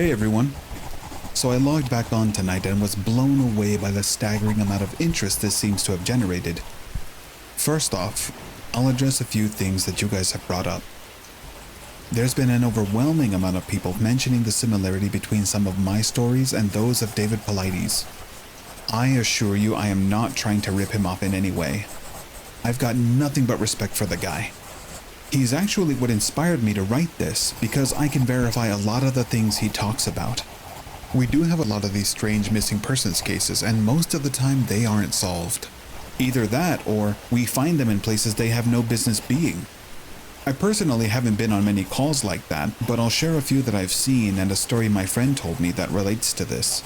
Hey everyone. So I logged back on tonight and was blown away by the staggering amount of interest this seems to have generated. First off, I'll address a few things that you guys have brought up. There's been an overwhelming amount of people mentioning the similarity between some of my stories and those of David Paulides. I assure you I am not trying to rip him off in any way. I've got nothing but respect for the guy. He's actually what inspired me to write this, because I can verify a lot of the things he talks about. We do have a lot of these strange missing persons cases, and most of the time they aren't solved. Either that, or we find them in places they have no business being. I personally haven't been on many calls like that, but I'll share a few that I've seen and a story my friend told me that relates to this.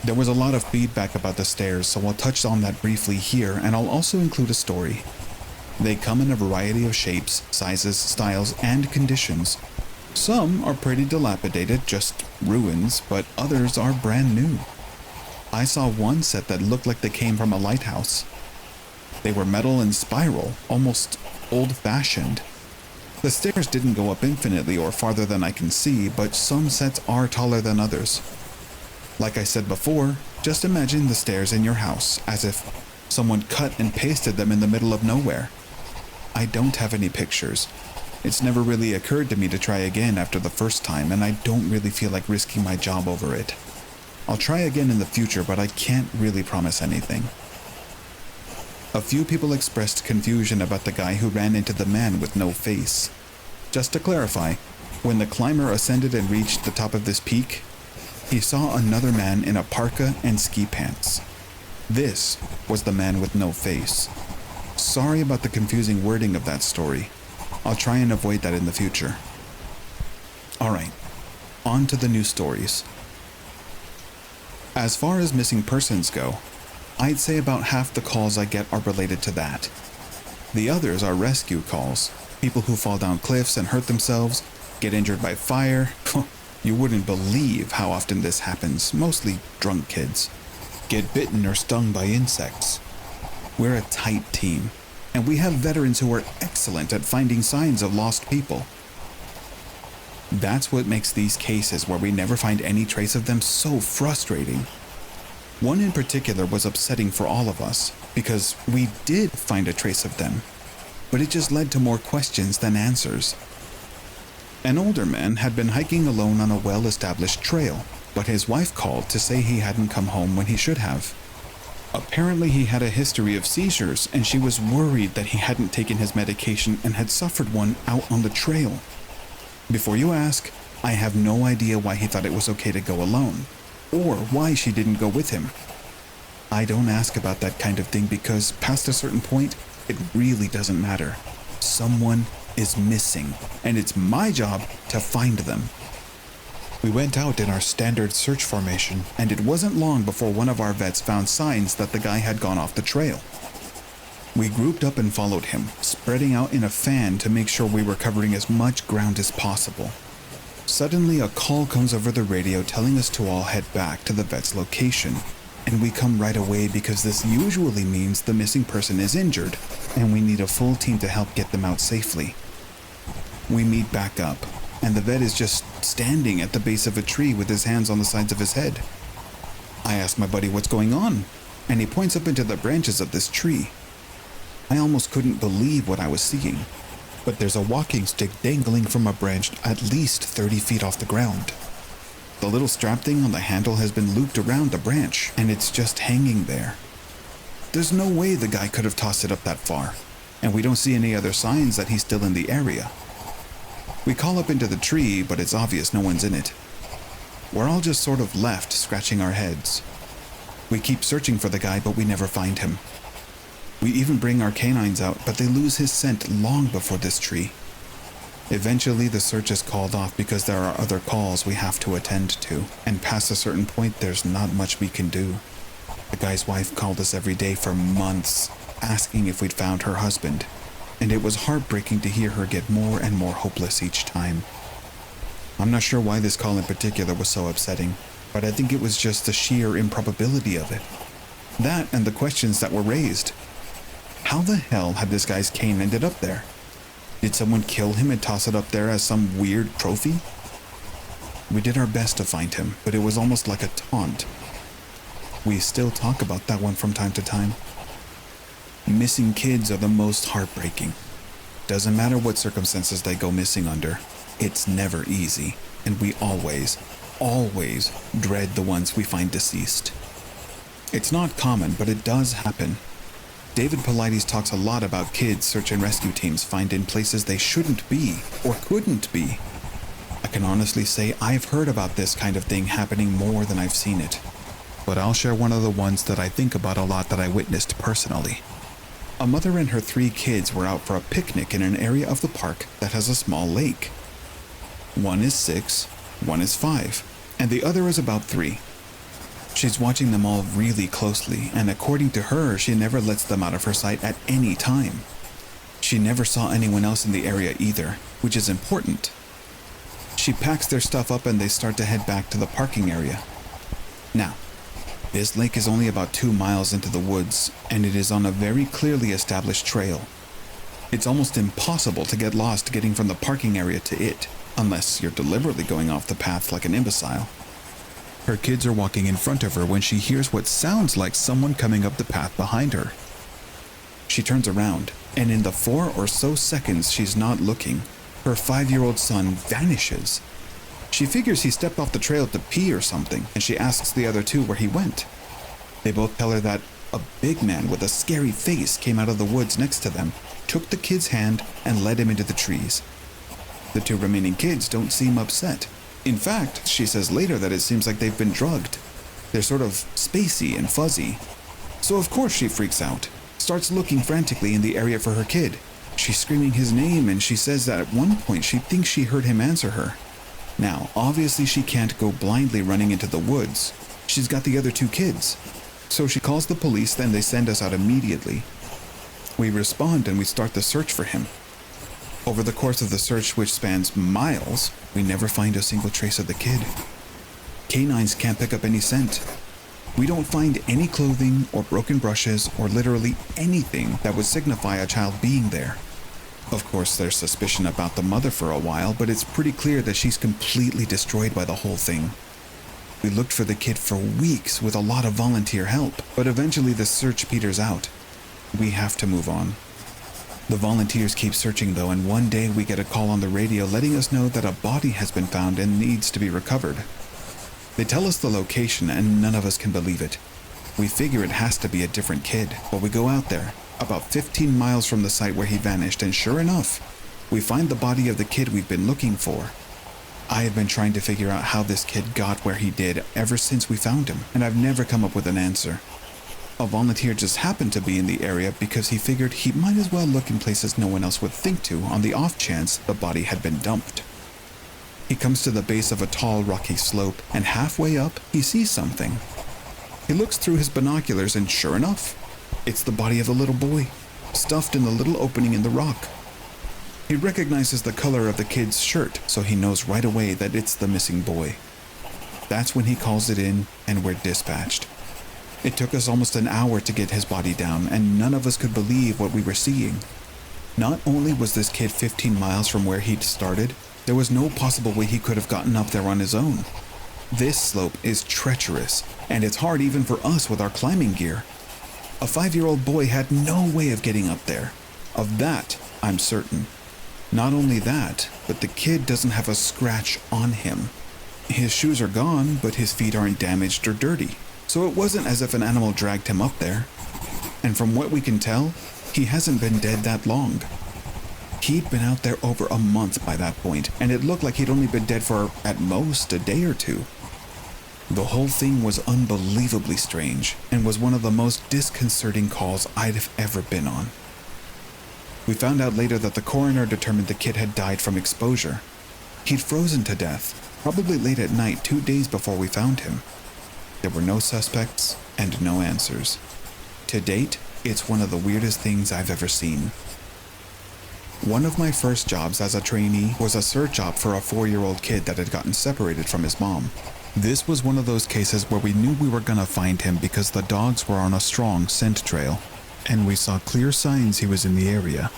There was a lot of feedback about the stairs, so I'll touch on that briefly here, and I'll also include a story. They come in a variety of shapes, sizes, styles, and conditions. Some are pretty dilapidated, just ruins, but others are brand new. I saw one set that looked like they came from a lighthouse. They were metal and spiral, almost old-fashioned. The stairs didn't go up infinitely or farther than I can see, but some sets are taller than others. Like I said before, just imagine the stairs in your house as if someone cut and pasted them in the middle of nowhere. I don't have any pictures. It's never really occurred to me to try again after the first time, and I don't really feel like risking my job over it. I'll try again in the future, but I can't really promise anything. A few people expressed confusion about the guy who ran into the man with no face. Just to clarify, when the climber ascended and reached the top of this peak, he saw another man in a parka and ski pants. This was the man with no face. Sorry about the confusing wording of that story. I'll try and avoid that in the future. Alright, on to the new stories. As far as missing persons go, I'd say about half the calls I get are related to that. The others are rescue calls, people who fall down cliffs and hurt themselves, get injured by fire. You wouldn't believe how often this happens, mostly drunk kids. Get bitten or stung by insects. We're a tight team, and we have veterans who are excellent at finding signs of lost people. That's what makes these cases where we never find any trace of them so frustrating. One in particular was upsetting for all of us, because we did find a trace of them, but it just led to more questions than answers. An older man had been hiking alone on a well-established trail, but his wife called to say he hadn't come home when he should have. Apparently he had a history of seizures, and she was worried that he hadn't taken his medication and had suffered one out on the trail. Before you ask, I have no idea why he thought it was okay to go alone, or why she didn't go with him. I don't ask about that kind of thing because past a certain point, it really doesn't matter. Someone is missing, and it's my job to find them. We went out in our standard search formation, and it wasn't long before one of our vets found signs that the guy had gone off the trail. We grouped up and followed him, spreading out in a fan to make sure we were covering as much ground as possible. Suddenly, a call comes over the radio telling us to all head back to the vet's location, and we come right away because this usually means the missing person is injured, and we need a full team to help get them out safely. We meet back up, and the vet is just standing at the base of a tree with his hands on the sides of his head. I ask my buddy what's going on, and he points up into the branches of this tree. I almost couldn't believe what I was seeing, but there's a walking stick dangling from a branch at least 30 feet off the ground. The little strap thing on the handle has been looped around the branch, and it's just hanging there. There's no way the guy could have tossed it up that far, and we don't see any other signs that he's still in the area. We call up into the tree, but it's obvious no one's in it. We're all just sort of left, scratching our heads. We keep searching for the guy, but we never find him. We even bring our canines out, but they lose his scent long before this tree. Eventually, the search is called off because there are other calls we have to attend to, and past a certain point, there's not much we can do. The guy's wife called us every day for months, asking if we'd found her husband, and it was heartbreaking to hear her get more and more hopeless each time. I'm not sure why this call in particular was so upsetting, but I think it was just the sheer improbability of it. That and the questions that were raised. How the hell had this guy's cane ended up there? Did someone kill him and toss it up there as some weird trophy? We did our best to find him, but it was almost like a taunt. We still talk about that one from time to time. Missing kids are the most heartbreaking. Doesn't matter what circumstances they go missing under, it's never easy, and we always dread the ones we find deceased. It's not common, but it does happen. David Paulides talks a lot about kids search and rescue teams find in places they shouldn't be or couldn't be. I can honestly say I've heard about this kind of thing happening more than I've seen it. But I'll share one of the ones that I think about a lot that I witnessed personally. A mother and her 3 kids were out for a picnic in an area of the park that has a small lake. One is 6, one is 5, and the other is about 3. She's watching them all really closely, and according to her, she never lets them out of her sight at any time. She never saw anyone else in the area either, which is important. She packs their stuff up and they start to head back to the parking area. Now, this lake is only about 2 miles into the woods, and it is on a very clearly established trail. It's almost impossible to get lost getting from the parking area to it, unless you're deliberately going off the path like an imbecile. Her kids are walking in front of her when she hears what sounds like someone coming up the path behind her. She turns around, and in the 4 or so seconds she's not looking, her 5-year-old son vanishes. She figures he stepped off the trail to pee or something, and she asks the other 2 where he went. They both tell her that a big man with a scary face came out of the woods next to them, took the kid's hand, and led him into the trees. The 2 remaining kids don't seem upset. In fact, she says later that it seems like they've been drugged. They're sort of spacey and fuzzy. So of course she freaks out, starts looking frantically in the area for her kid. She's screaming his name, and she says that at one point she thinks she heard him answer her. Now, obviously she can't go blindly running into the woods. She's got the other 2 kids. So she calls the police, then they send us out immediately. We respond and we start the search for him. Over the course of the search, which spans miles, we never find a single trace of the kid. Canines can't pick up any scent. We don't find any clothing or broken brushes or literally anything that would signify a child being there. Of course, there's suspicion about the mother for a while, but it's pretty clear that she's completely destroyed by the whole thing. We looked for the kid for weeks with a lot of volunteer help, but eventually the search peters out. We have to move on. The volunteers keep searching though, and one day we get a call on the radio letting us know that a body has been found and needs to be recovered. They tell us the location and none of us can believe it. We figure it has to be a different kid, but we go out there, about 15 miles from the site where he vanished, and sure enough, we find the body of the kid we've been looking for. I have been trying to figure out how this kid got where he did ever since we found him, and I've never come up with an answer. A volunteer just happened to be in the area because he figured he might as well look in places no one else would think to on the off chance the body had been dumped. He comes to the base of a tall, rocky slope, and halfway up, he sees something. He looks through his binoculars, and sure enough, it's the body of a little boy, stuffed in the little opening in the rock. He recognizes the color of the kid's shirt, so he knows right away that it's the missing boy. That's when he calls it in, and we're dispatched. It took us almost an hour to get his body down, and none of us could believe what we were seeing. Not only was this kid 15 miles from where he'd started, there was no possible way he could have gotten up there on his own. This slope is treacherous, and it's hard even for us with our climbing gear. A 5-year-old boy had no way of getting up there. Of that, I'm certain. Not only that, but the kid doesn't have a scratch on him. His shoes are gone, but his feet aren't damaged or dirty. So it wasn't as if an animal dragged him up there. And from what we can tell, he hasn't been dead that long. He'd been out there over a month by that point, and it looked like he'd only been dead for, at most, a day or 2. The whole thing was unbelievably strange, and was one of the most disconcerting calls I'd have ever been on. We found out later that the coroner determined the kid had died from exposure. He'd frozen to death, probably late at night 2 days before we found him. There were no suspects and no answers. To date, it's one of the weirdest things I've ever seen. One of my first jobs as a trainee was a search job for a 4-year-old kid that had gotten separated from his mom. This was one of those cases where we knew we were gonna find him because the dogs were on a strong scent trail, and we saw clear signs he was in the area.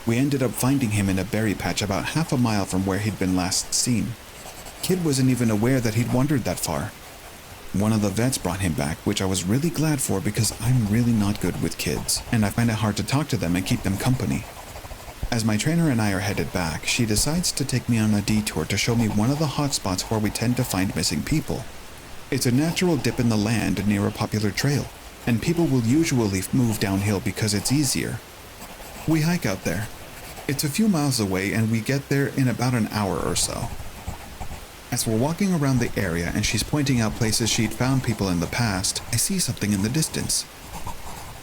We ended up finding him in a berry patch about half a mile from where he'd been last seen. kid wasn't even aware that he'd wandered that far. One of the vets brought him back, which I was really glad for because I'm really not good with kids, and I find it hard to talk to them and keep them company. As my trainer and I are headed back, she decides to take me on a detour to show me one of the hot spots where we tend to find missing people. It's a natural dip in the land near a popular trail, and people will usually move downhill because it's easier. We hike out there. It's a few miles away and we get there in about an hour or so. As we're walking around the area and she's pointing out places she'd found people in the past, I see something in the distance.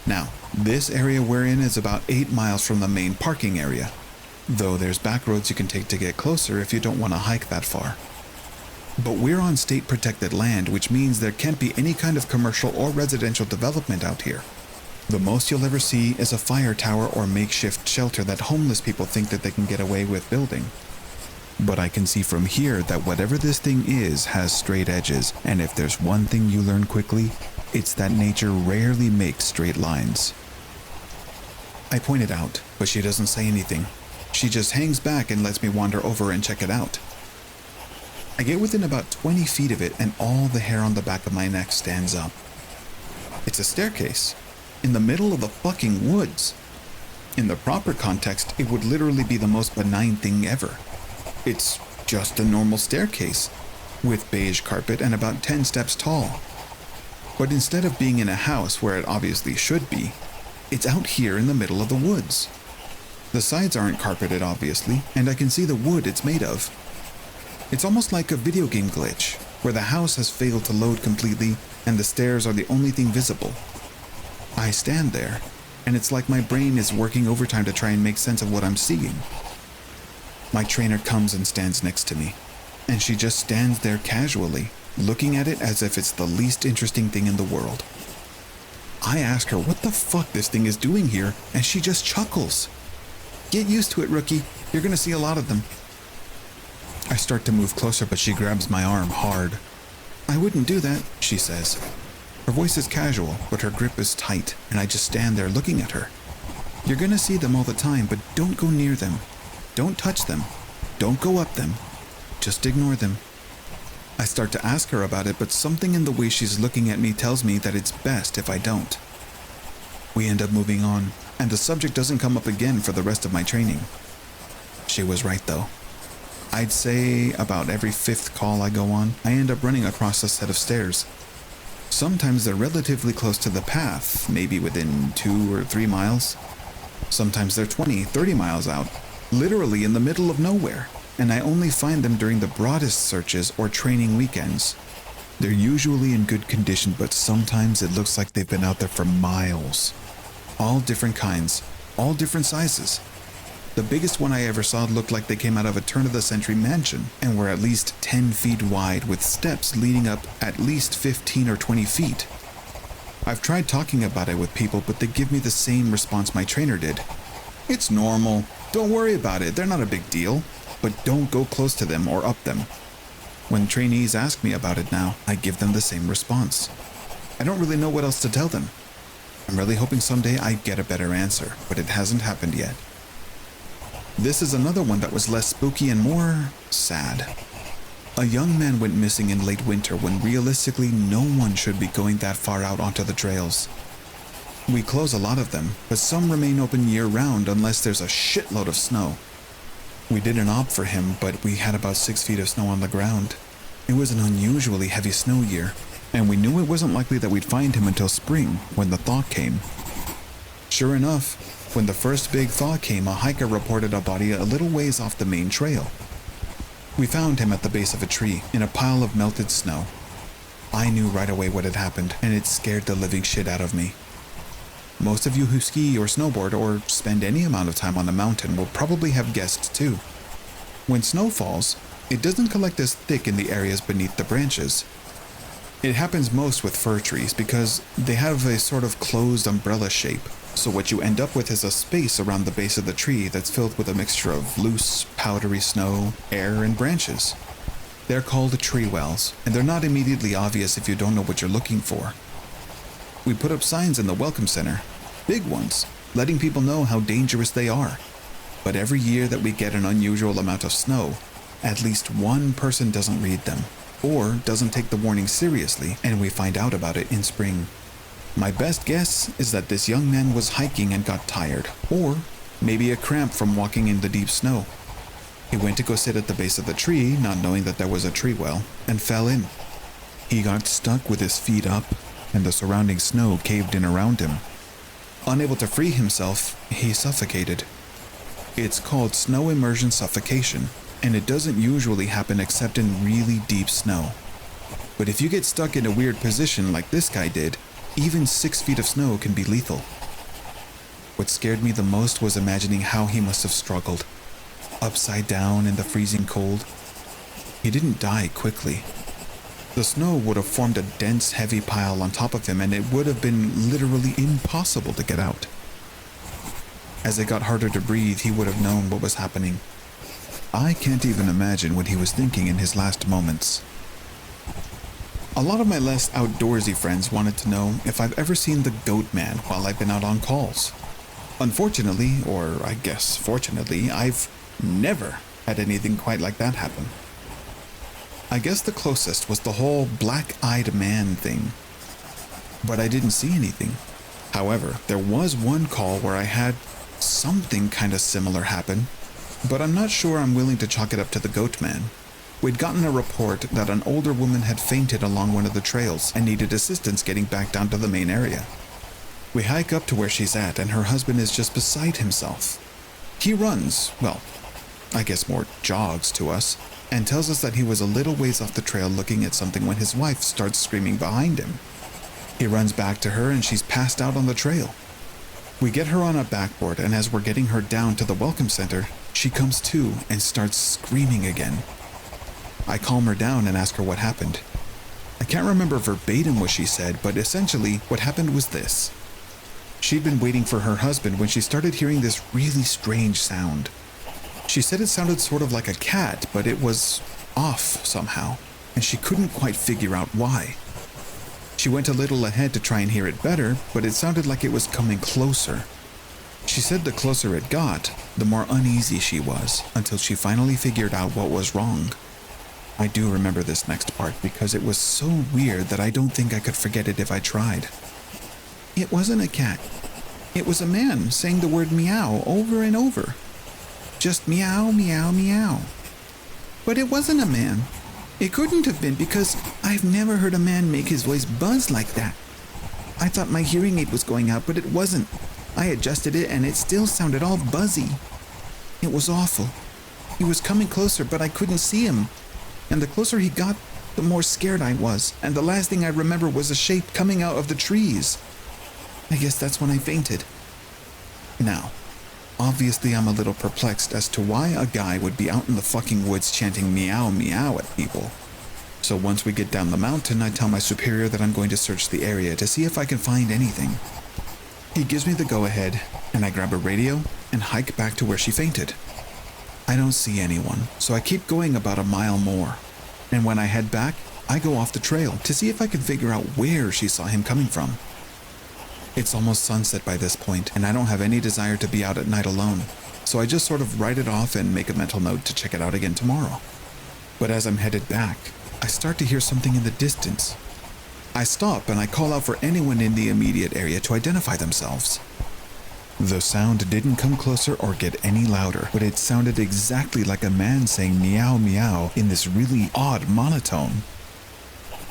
Now, this area we're in is about 8 miles from the main parking area, though there's back roads you can take to get closer if you don't want to hike that far. But we're on state protected land, which means there can't be any kind of commercial or residential development out here. The most you'll ever see is a fire tower or makeshift shelter that homeless people think that they can get away with building. But I can see from here that whatever this thing is has straight edges, and if there's one thing you learn quickly, it's that nature rarely makes straight lines. I point it out, but she doesn't say anything. She just hangs back and lets me wander over and check it out. I get within about 20 feet of it and all the hair on the back of my neck stands up. It's a staircase, in the middle of the fucking woods. In the proper context, it would literally be the most benign thing ever. It's just a normal staircase, with beige carpet and about 10 steps tall. But instead of being in a house where it obviously should be, it's out here in the middle of the woods. The sides aren't carpeted obviously, and I can see the wood it's made of. It's almost like a video game glitch, where the house has failed to load completely and the stairs are the only thing visible. I stand there, and it's like my brain is working overtime to try and make sense of what I'm seeing. My trainer comes and stands next to me, and she just stands there casually, looking at it as if it's the least interesting thing in the world. I ask her what the fuck this thing is doing here, and she just chuckles. "Get used to it, rookie. You're gonna see a lot of them." I start to move closer, but she grabs my arm hard. "I wouldn't do that," she says. Her voice is casual, but her grip is tight, and I just stand there looking at her. "You're gonna see them all the time, but don't go near them. Don't touch them. Don't go up them. Just ignore them." I start to ask her about it, but something in the way she's looking at me tells me that it's best if I don't. We end up moving on, and the subject doesn't come up again for the rest of my training. She was right though. I'd say about every 5th call I go on, I end up running across a set of stairs. Sometimes they're relatively close to the path, maybe within 2 or 3 miles. Sometimes they're 20, 30 miles out, literally in the middle of nowhere, and I only find them during the broadest searches or training weekends. They're usually in good condition, but sometimes it looks like they've been out there for miles. All different kinds, all different sizes. The biggest one I ever saw looked like they came out of a turn-of-the-century mansion and were at least 10 feet wide with steps leading up at least 15 or 20 feet. I've tried talking about it with people, but they give me the same response my trainer did. "It's normal. Don't worry about it. They're not a big deal. But don't go close to them or up them." When trainees ask me about it now, I give them the same response. I don't really know what else to tell them. I'm really hoping someday I get a better answer, but it hasn't happened yet. This is another one that was less spooky and more sad. A young man went missing in late winter when realistically no one should be going that far out onto the trails. We close a lot of them, but some remain open year-round unless there's a shitload of snow. We did an op for him, but we had about 6 feet of snow on the ground. It was an unusually heavy snow year, and we knew it wasn't likely that we'd find him until spring, when the thaw came. Sure enough, when the first big thaw came, a hiker reported a body a little ways off the main trail. We found him at the base of a tree, in a pile of melted snow. I knew right away what had happened, and it scared the living shit out of me. Most of you who ski or snowboard or spend any amount of time on the mountain will probably have guessed too. When snow falls, it doesn't collect as thick in the areas beneath the branches. It happens most with fir trees because they have a sort of closed umbrella shape, so what you end up with is a space around the base of the tree that's filled with a mixture of loose, powdery snow, air, and branches. They're called tree wells, and they're not immediately obvious if you don't know what you're looking for. We put up signs in the welcome center, big ones, letting people know how dangerous they are. But every year that we get an unusual amount of snow, at least one person doesn't read them, or doesn't take the warning seriously, and we find out about it in spring. My best guess is that this young man was hiking and got tired, or maybe a cramp from walking in the deep snow. He went to go sit at the base of the tree, not knowing that there was a tree well, and fell in. He got stuck with his feet up, and the surrounding snow caved in around him. Unable to free himself, he suffocated. It's called snow immersion suffocation, and it doesn't usually happen except in really deep snow. But if you get stuck in a weird position like this guy did, even 6 feet of snow can be lethal. What scared me the most was imagining how he must have struggled. Upside down in the freezing cold. He didn't die quickly. The snow would have formed a dense, heavy pile on top of him, and it would have been literally impossible to get out. As it got harder to breathe, he would have known what was happening. I can't even imagine what he was thinking in his last moments. A lot of my less outdoorsy friends wanted to know if I've ever seen the goat man while I've been out on calls. Unfortunately, or I guess fortunately, I've never had anything quite like that happen. I guess the closest was the whole black-eyed man thing. But I didn't see anything. However, there was one call where I had something kind of similar happen, but I'm not sure I'm willing to chalk it up to the goat man. We'd gotten a report that an older woman had fainted along one of the trails and needed assistance getting back down to the main area. We hike up to where she's at, and her husband is just beside himself. He runs, well, I guess more jogs to us, and tells us that he was a little ways off the trail looking at something when his wife starts screaming behind him. He runs back to her and she's passed out on the trail. We get her on a backboard, and as we're getting her down to the welcome center, she comes to and starts screaming again. I calm her down and ask her what happened. I can't remember verbatim what she said, but essentially what happened was this. She'd been waiting for her husband when she started hearing this really strange sound. She said it sounded sort of like a cat, but it was off somehow, and she couldn't quite figure out why. She went a little ahead to try and hear it better, but it sounded like it was coming closer. She said the closer it got, the more uneasy she was, until she finally figured out what was wrong. I do remember this next part because it was so weird that I don't think I could forget it if I tried. It wasn't a cat. It was a man saying the word meow over and over. Just meow, meow, meow. But it wasn't a man. It couldn't have been because I've never heard a man make his voice buzz like that. I thought my hearing aid was going out, but it wasn't. I adjusted it and it still sounded all buzzy. It was awful. He was coming closer, but I couldn't see him. And the closer he got, the more scared I was, and the last thing I remember was a shape coming out of the trees. I guess that's when I fainted. Now, obviously I'm a little perplexed as to why a guy would be out in the fucking woods chanting meow meow at people. So once we get down the mountain, I tell my superior that I'm going to search the area to see if I can find anything. He gives me the go-ahead, and I grab a radio and hike back to where she fainted. I don't see anyone, so I keep going about a mile more. And when I head back, I go off the trail to see if I can figure out where she saw him coming from. It's almost sunset by this point, and I don't have any desire to be out at night alone, so I just sort of write it off and make a mental note to check it out again tomorrow. But as I'm headed back, I start to hear something in the distance. I stop and I call out for anyone in the immediate area to identify themselves. The sound didn't come closer or get any louder, but it sounded exactly like a man saying meow meow in this really odd monotone.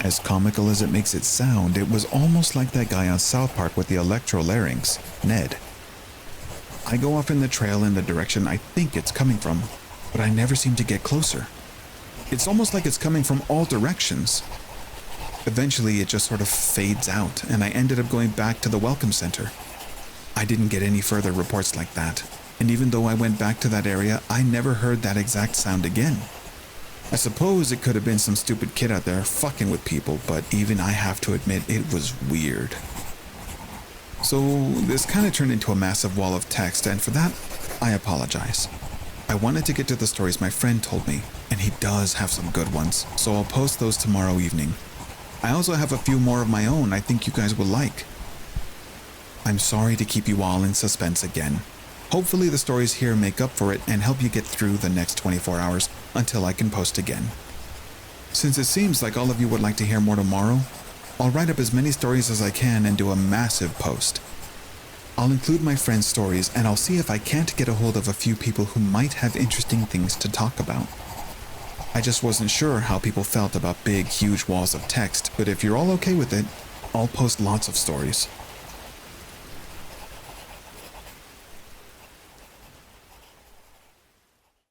As comical as it makes it sound, it was almost like that guy on South Park with the electrolarynx, Ned. I go off in the trail in the direction I think it's coming from, but I never seem to get closer. It's almost like it's coming from all directions. Eventually, it just sort of fades out, and I ended up going back to the welcome center. I didn't get any further reports like that, and even though I went back to that area, I never heard that exact sound again. I suppose it could have been some stupid kid out there fucking with people, but even I have to admit it was weird. So this kind of turned into a massive wall of text, and for that, I apologize. I wanted to get to the stories my friend told me, and he does have some good ones, so I'll post those tomorrow evening. I also have a few more of my own I think you guys will like. I'm sorry to keep you all in suspense again, Hopefully the stories here make up for it and help you get through the next 24 hours until I can post again. Since it seems like all of you would like to hear more tomorrow, I'll write up as many stories as I can and do a massive post. I'll include my friends' stories and I'll see if I can't get a hold of a few people who might have interesting things to talk about. I just wasn't sure how people felt about big, huge walls of text, but if you're all okay with it, I'll post lots of stories.